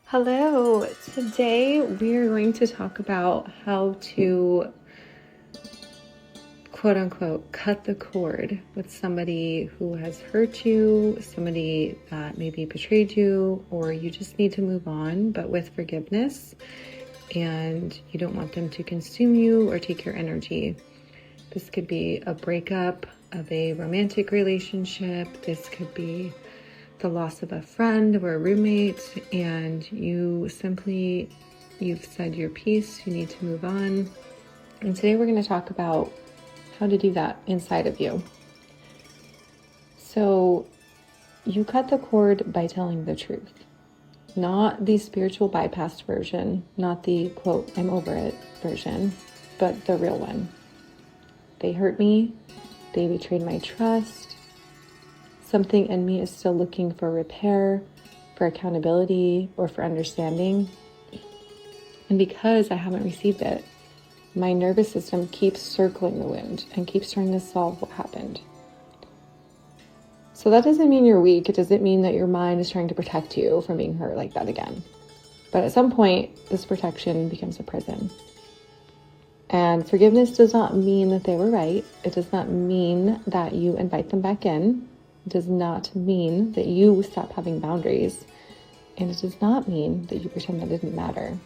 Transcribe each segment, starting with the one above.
Hello. Today we are going to talk about how to quote unquote cut the cord with somebody who has hurt you, somebody that maybe betrayed you, or you just need to move on, but with forgiveness, and you don't want them to consume you or take your energy. This could be a breakup of a romantic relationship. This could be the loss of a friend or a roommate, and you've said your piece, you need to move on. And today we're going to talk about how to do that inside of you. So you cut the cord by telling the truth, not the spiritual bypass version, not the quote, I'm over it version, but the real one. They hurt me. They betrayed my trust. Something in me is still looking for repair, for accountability, or for understanding. And because I haven't received it, my nervous system keeps circling the wound and keeps trying to solve what happened. So that doesn't mean you're weak. It doesn't mean that your mind is trying to protect you from being hurt like that again. But at some point, this protection becomes a prison. And forgiveness does not mean that they were right. It does not mean that you invite them back in. It does not mean that you stop having boundaries. And it does not mean that you pretend that didn't matter.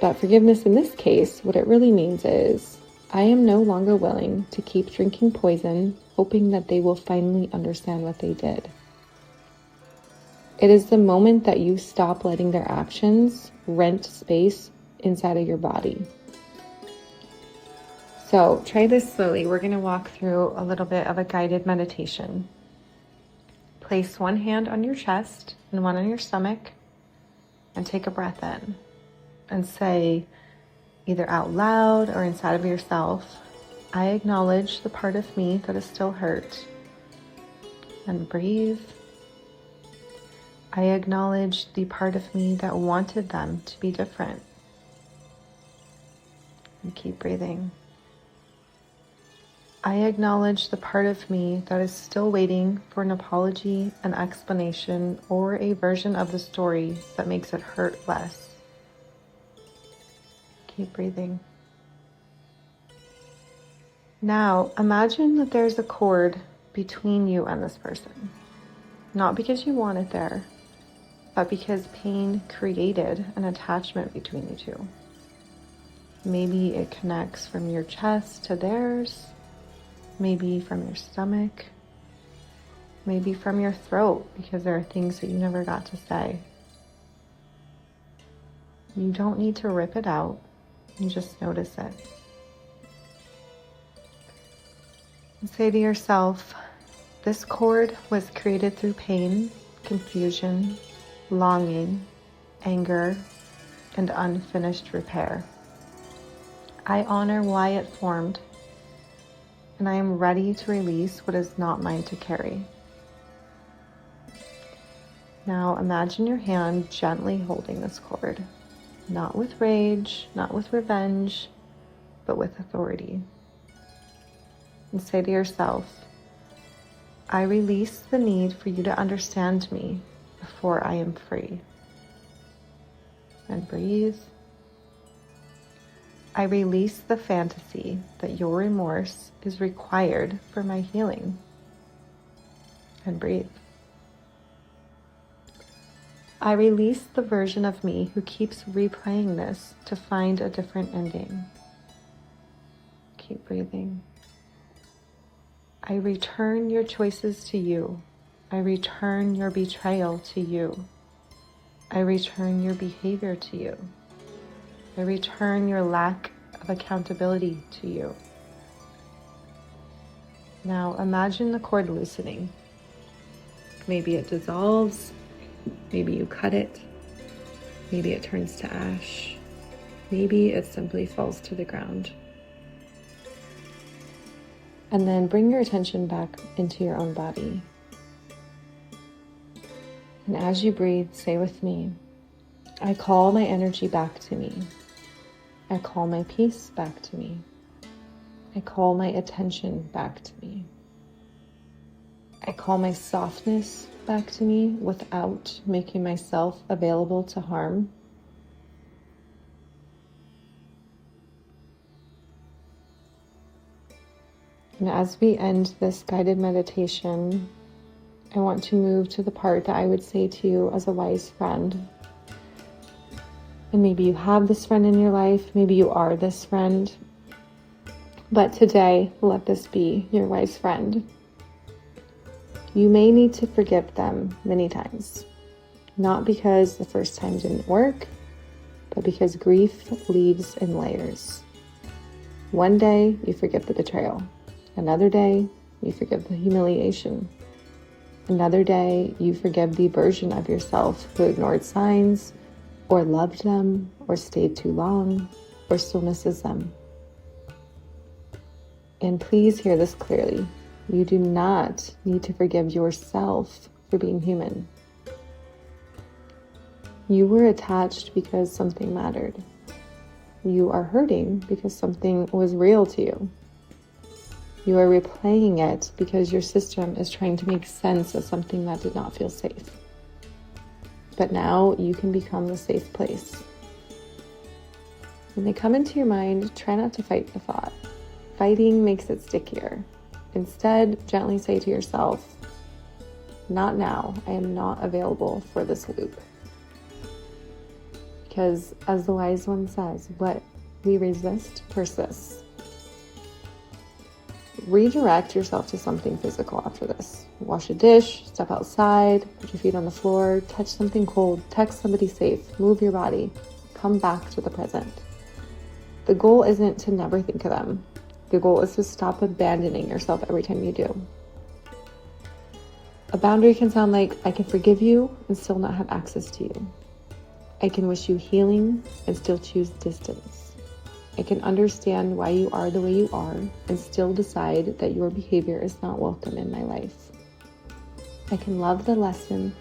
But forgiveness in this case, what it really means is, I am no longer willing to keep drinking poison, hoping that they will finally understand what they did. It is the moment that you stop letting their actions rent space inside of your body. So try this slowly. We're going to walk through a little bit of a guided meditation. Place one hand on your chest and one on your stomach, and take a breath in and say, either out loud or inside of yourself, I acknowledge the part of me that is still hurt. And breathe. I acknowledge the part of me that wanted them to be different. And keep breathing. I acknowledge the part of me that is still waiting for an apology, an explanation, or a version of the story that makes it hurt less. Keep breathing. Now, imagine that there's a cord between you and this person. Not because you want it there, but because pain created an attachment between you two. Maybe it connects from your chest to theirs. Maybe from your stomach, maybe from your throat, because there are things that you never got to say. You don't need to rip it out, you just notice it. And say to yourself, this cord was created through pain, confusion, longing, anger, and unfinished repair. I honor why it formed, and I am ready to release what is not mine to carry. Now imagine your hand gently holding this cord, not with rage, not with revenge, but with authority. And say to yourself, I release the need for you to understand me before I am free. And breathe. I release the fantasy that your remorse is required for my healing. And breathe. I release the version of me who keeps replaying this to find a different ending. Keep breathing. I return your choices to you. I return your betrayal to you. I return your behavior to you. I return your lack of accountability to you. Now imagine the cord loosening. Maybe it dissolves. Maybe you cut it. Maybe it turns to ash. Maybe it simply falls to the ground. And then bring your attention back into your own body. And as you breathe, say with me, I call my energy back to me. I call my peace back to me. I call my attention back to me. I call my softness back to me without making myself available to harm. And as we end this guided meditation, I want to move to the part that I would say to you as a wise friend. And maybe you have this friend in your life, maybe you are this friend, but today, let this be your wise friend. You may need to forgive them many times, not because the first time didn't work, but because grief leaves in layers. One day, you forgive the betrayal. Another day, you forgive the humiliation. Another day, you forgive the version of yourself who ignored signs, or loved them, or stayed too long, or still misses them. And please hear this clearly. You do not need to forgive yourself for being human. You were attached because something mattered. You are hurting because something was real to you. You are replaying it because your system is trying to make sense of something that did not feel safe. But now you can become the safe place. When they come into your mind, try not to fight the thought. Fighting makes it stickier. Instead, gently say to yourself, not now. I am not available for this loop. Because as the wise one says, what we resist persists. Redirect yourself to something physical after this. Wash a dish, step outside, put your feet on the floor, touch something cold, text somebody safe, move your body, come back to the present. The goal isn't to never think of them. The goal is to stop abandoning yourself every time you do. A boundary can sound like, I can forgive you and still not have access to you. I can wish you healing and still choose distance. I can understand why you are the way you are and still decide that your behavior is not welcome in my life. I can love the lesson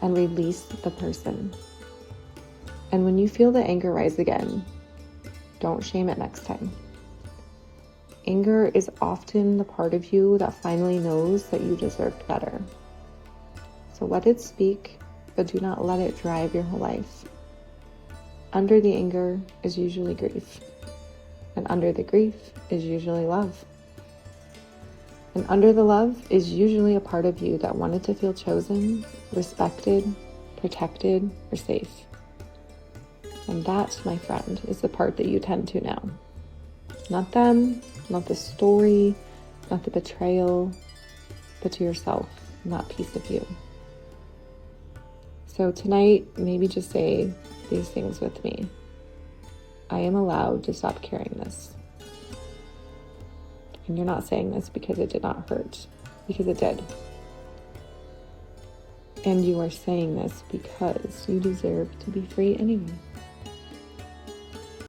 and release the person. And when you feel the anger rise again, don't shame it next time. Anger is often the part of you that finally knows that you deserved better. So let it speak, but do not let it drive your whole life. Under the anger is usually grief. And under the grief is usually love. And under the love is usually a part of you that wanted to feel chosen, respected, protected, or safe. And that, my friend, is the part that you tend to now. Not them, not the story, not the betrayal, but to yourself, and that piece of you. So tonight, maybe just say these things with me. I am allowed to stop carrying this. And you're not saying this because it did not hurt, because it did. And you are saying this because you deserve to be free anyway.